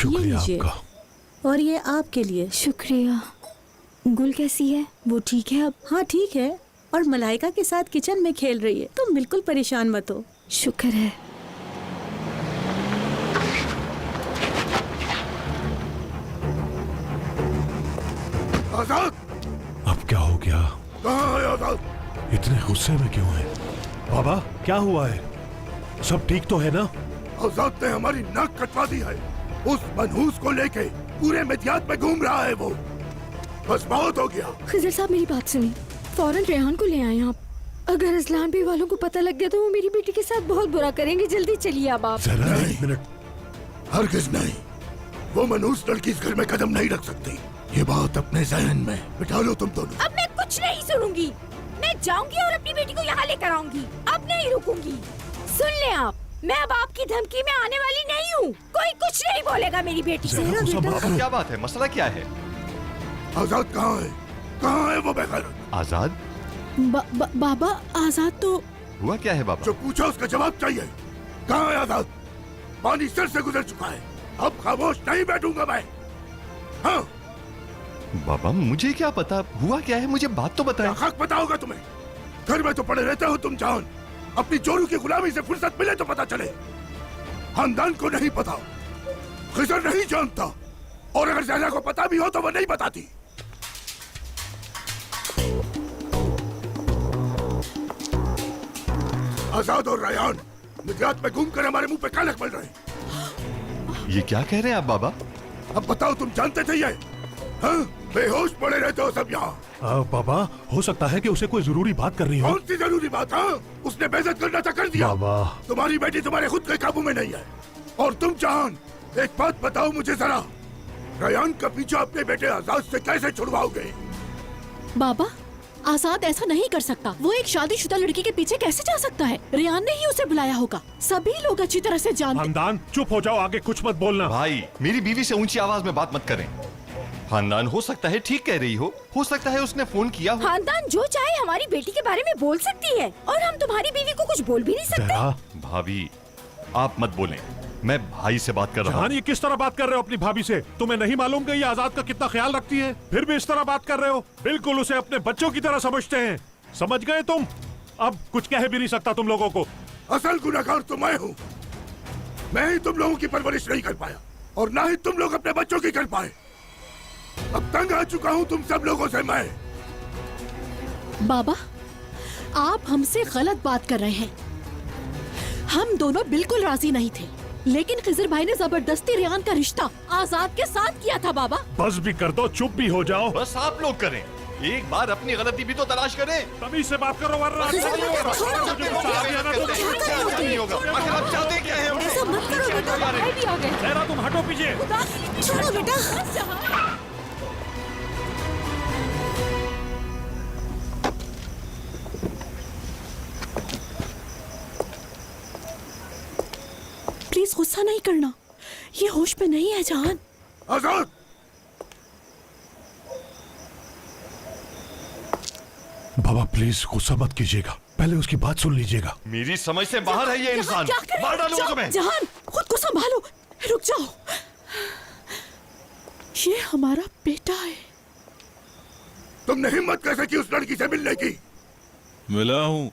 शुक्रिया आपका। और ये आपके लिए। शुक्रिया। गुल कैसी है? वो ठीक है अब? हाँ ठीक है, और मलाइका के साथ किचन में खेल रही है। तुम बिल्कुल परेशान मत हो। शुक्र है। आजाद! अब क्या हो गया? कहाँ है आजाद? इतने गुस्से में क्यों है? बाबा क्या हुआ है? सब ठीक तो है ना? आजाद ने हमारी नाक कटवा दी है। उस मनहूस को लेके पूरे मिद्यात में घूम रहा है वो। बस बहुत हो गया। खिजर साहब मेरी बात सुनिए, फौरन रेहान को ले आए आप। अगर असलान भी वालों को पता लग गया तो वो मेरी बेटी के साथ बहुत बुरा करेंगे। जल्दी चलिए अब आप। जरा एक मिनट। हरगिज नहीं, वो मनहूस लड़की इस घर में कदम नहीं रख सकती। ये बात अपने जहन में बिठा लो तुम दोनों। अब मैं कुछ नहीं सुनूंगी। मैं जाऊंगी और अपनी बेटी को यहाँ लेकर आऊंगी। अब नहीं रुकूंगी। सुन ले आप, मैं अब आपकी धमकी में आने वाली नहीं हूँ। कोई कुछ नहीं बोलेगा मेरी बेटी से। क्या बात है? मसला क्या है? आजाद कहाँ है? कहाँ है वो बेगैरत? आजाद? बाबा आजाद तो... हुआ क्या है बाबा? जो पूछा उसका जवाब चाहिए। कहाँ है आजाद? पानी सिर से गुजर चुका है। अब खामोश नहीं बैठूंगा मैं। हाँ बाबा मुझे क्या पता हुआ क्या है, मुझे बात तो बताएं। हक पता होगा तुम्हें। घर में तो पड़े रहते हो तुम जान। अपनी चोरों की गुलामी से फुर्सत मिले तो पता चले। खानदान को नहीं पता, खिजर नहीं जानता, और अगर ज़हरा को पता भी हो तो वो नहीं बताती। आजाद और रायान मिद्यात में घूमकर हमारे मुंह पे कालक पड़ रहे हैं। ये क्या कह रहे हैं आप बाबा? अब बताओ, तुम जानते थे ये? हाँ? बेहोश पड़े रहते हो सब यहाँ। बाबा हो सकता है कि उसे कोई जरूरी बात करनी हो। कौन सी जरूरी बात? हाँ, उसने बेइज्जत करना था कर दिया। बाबा तुम्हारी बेटी तुम्हारे खुद के काबू में नहीं है। और तुम जान, एक बात बताओ मुझे जरा, रायान का पीछा अपने बेटे आजाद से कैसे छुड़वाओगे? बाबा आजाद ऐसा नहीं कर सकता। वो एक शादीशुदा लड़की के पीछे कैसे जा सकता है? रेहान ने ही उसे बुलाया होगा। सभी लोग अच्छी तरह से जानते। खानदान चुप हो जाओ, आगे कुछ मत बोलना। भाई मेरी बीवी से ऊंची आवाज में बात मत करें। खानदान हो सकता है ठीक कह रही हो सकता है उसने फोन किया हो। खानदान जो चाहे हमारी बेटी के बारे में बोल सकती है, और हम तुम्हारी बीवी को कुछ बोल भी नहीं सकते। भाभी आप मत बोलें, मैं भाई से बात कर रहा हूँ। ये किस तरह बात कर रहे हो अपनी भाभी से? तुम्हें नहीं मालूम कि ये आजाद का कितना ख्याल रखती है, फिर भी इस तरह बात कर रहे हो? बिल्कुल उसे अपने बच्चों की तरह समझते हैं। समझ गए तुम? अब कुछ कह भी नहीं सकता तुम लोगों को। असल गुनहगार तो मैं हूँ। मैं ही तुम लोगों की परवरिश नहीं कर पाया, और ना ही तुम लोग अपने बच्चों की कर पाए। अब तंग आ चुका हूँ तुम सब लोगों से मैं। बाबा आप हमसे गलत बात कर रहे हैं। हम दोनों बिल्कुल राजी नहीं थे, लेकिन खिजर भाई ने जबरदस्ती रेहान का रिश्ता आजाद के साथ किया था। बाबा बस भी कर दो, चुप भी हो जाओ। बस आप लोग करें, एक बार अपनी गलती भी तो तलाश करें। तमीज से बात करो वरना नहीं होगा। आखिर आप चाहते क्या हैं? ऐसा मत करो बेटा। जहरा तुम हटो पीछे। छोड़ो बेटा। प्लीज गुस्सा नहीं करना, ये होश में नहीं है जान। आजाद! बाबा प्लीज गुस्सा मत कीजिएगा, पहले उसकी बात सुन लीजिएगा। मेरी समझ से बाहर है ये इंसान। मार डालूंगा तुम्हें। जान खुद को संभालो, रुक जाओ। ये हमारा बेटा है। तुमने हिम्मत कैसे की उस लड़की से मिलने की? मिला हूँ,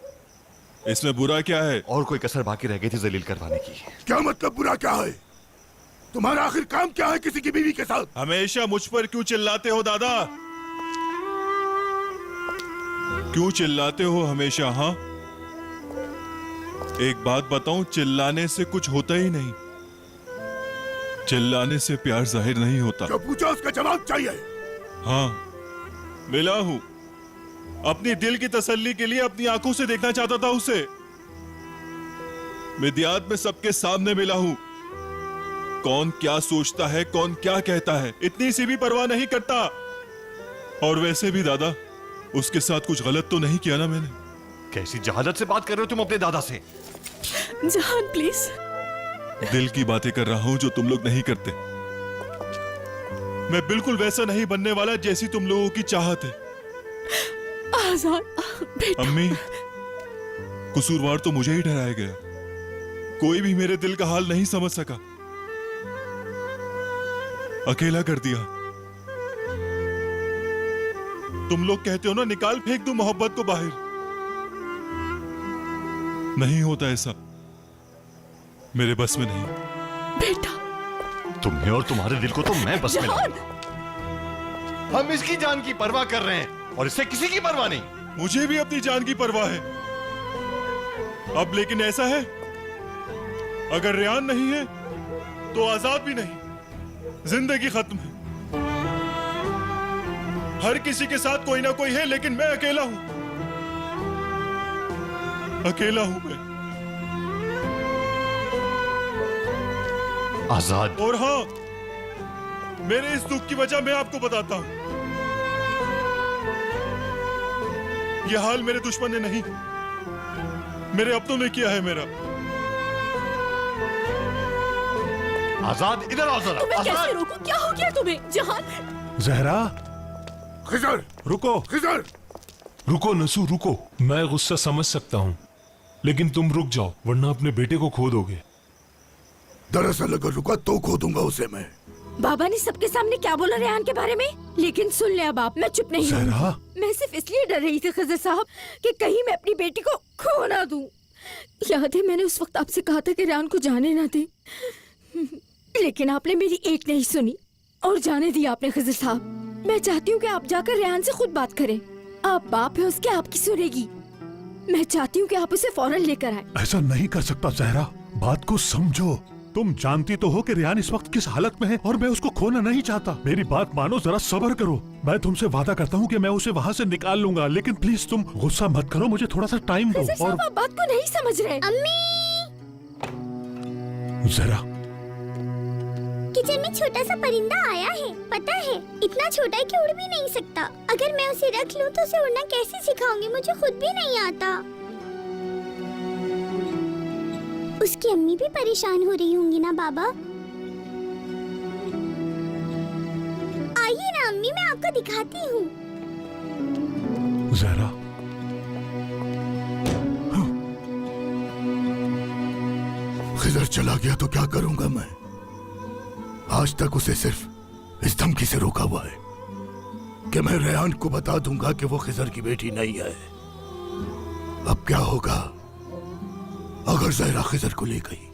इसमें बुरा क्या है? और कोई कसर बाकी रह गई थी जलील करवाने की। क्या मतलब बुरा क्या है? तुम्हारा आखिर काम क्या है किसी की बीवी के साथ? हमेशा मुझ पर क्यों चिल्लाते हो दादा? क्यों चिल्लाते हो हमेशा? हाँ एक बात बताऊं, चिल्लाने से कुछ होता ही नहीं। चिल्लाने से प्यार जाहिर नहीं होता। जो पूछा उसका जवाब चाहिए। हाँ मिला हूं, अपनी दिल की तसल्ली के लिए अपनी आंखों से देखना चाहता था उसे। मिद्यात में सबके सामने मिला हूं। कौन क्या सोचता है, कौन क्या कहता है, इतनी सी भी परवाह नहीं करता। और वैसे भी दादा, उसके साथ कुछ गलत तो नहीं किया ना मैंने? कैसी जहालत से बात कर रहे हो तुम अपने दादा से? जान प्लीज। दिल की बातें कर रहा हूं जो तुम लोग नहीं करते। मैं बिल्कुल वैसा नहीं बनने वाला जैसी तुम लोगों की चाहत है। आजाद बेटा। अम्मी, कसूरवार तो मुझे ही ठहराया गया। कोई भी मेरे दिल का हाल नहीं समझ सका। अकेला कर दिया। तुम लोग कहते हो ना निकाल फेंक दो मोहब्बत को बाहर, नहीं होता ऐसा, मेरे बस में नहीं। बेटा तुम्हें और तुम्हारे दिल को तो मैं बस में जहान, लाऊंगा। हम इसकी जान की परवाह कर रहे हैं और इससे किसी की परवाह नहीं। मुझे भी अपनी जान की परवाह है। अब लेकिन ऐसा है, अगर रेहान नहीं है तो आजाद भी नहीं, जिंदगी खत्म है। हर किसी के साथ कोई ना कोई है, लेकिन मैं अकेला हूं, अकेला हूं मैं। आजाद। और हाँ, मेरे इस दुख की वजह मैं आपको बताता हूं। यह हाल मेरे दुश्मन ने नहीं, मेरे अपनों ने किया है मेरा। आजाद इधर आओ जरा। तुम्हें कैसे आजाद। रोकूं? क्या हो गया तुम्हें? जहान, जहरा खिजर, रुको। खिजर, रुको नसू रुको, मैं गुस्सा समझ सकता हूँ, लेकिन तुम रुक जाओ वरना अपने बेटे को खो दोगे। दरअसल अगर रुका तो खो दूंगा उसे मैं। बाबा ने सबके सामने क्या बोला रेहान के बारे में, लेकिन सुन ले अब आप, मैं चुप नहीं हूँ। जहरा, मैं सिर्फ इसलिए डर रही थी खिजर साहब कि कहीं मैं अपनी बेटी को खो ना दूं। याद है मैंने उस वक्त आपसे कहा था कि रेहान को जाने ना दे, लेकिन आपने मेरी एक नहीं सुनी और जाने दिया आपने खिजर साहब। मैं चाहती हूँ कि आप जाकर रेहान से खुद बात करें। आप बाप है उसके, आपकी सुनेगी। मैं चाहती हूँ कि आप उसे फौरन लेकर आए। ऐसा नहीं कर सकता जहरा, बात को समझो। तुम जानती तो हो कि रेहान इस वक्त किस हालत में है और मैं उसको खोना नहीं चाहता। मेरी बात मानो, जरा सब्र करो। मैं तुमसे वादा करता हूँ कि मैं उसे वहाँ से निकाल लूंगा, लेकिन प्लीज तुम गुस्सा मत करो, मुझे थोड़ा सा टाइम दो। खिजर और साहब आप बात को नहीं समझ रहे। अम्मी, जरा किचन में छोटा सा परिंदा आया है, पता है इतना छोटा है कि उड़ भी नहीं सकता। अगर मैं उसे रख लूं तो उसे उड़ना कैसे सिखाऊंगी, मुझे खुद भी नहीं आता। उसकी अम्मी भी परेशान हो रही होंगी ना बाबा। आइए ना अम्मी, मैं आपको दिखाती हूँ। जहरा, खिजर चला गया तो क्या करूंगा मैं? आज तक उसे सिर्फ इस धमकी से रोका हुआ है कि मैं रेहान को बता दूंगा कि वो खिजर की बेटी नहीं है। अब क्या होगा अगर जहरा खिजर को ले गई?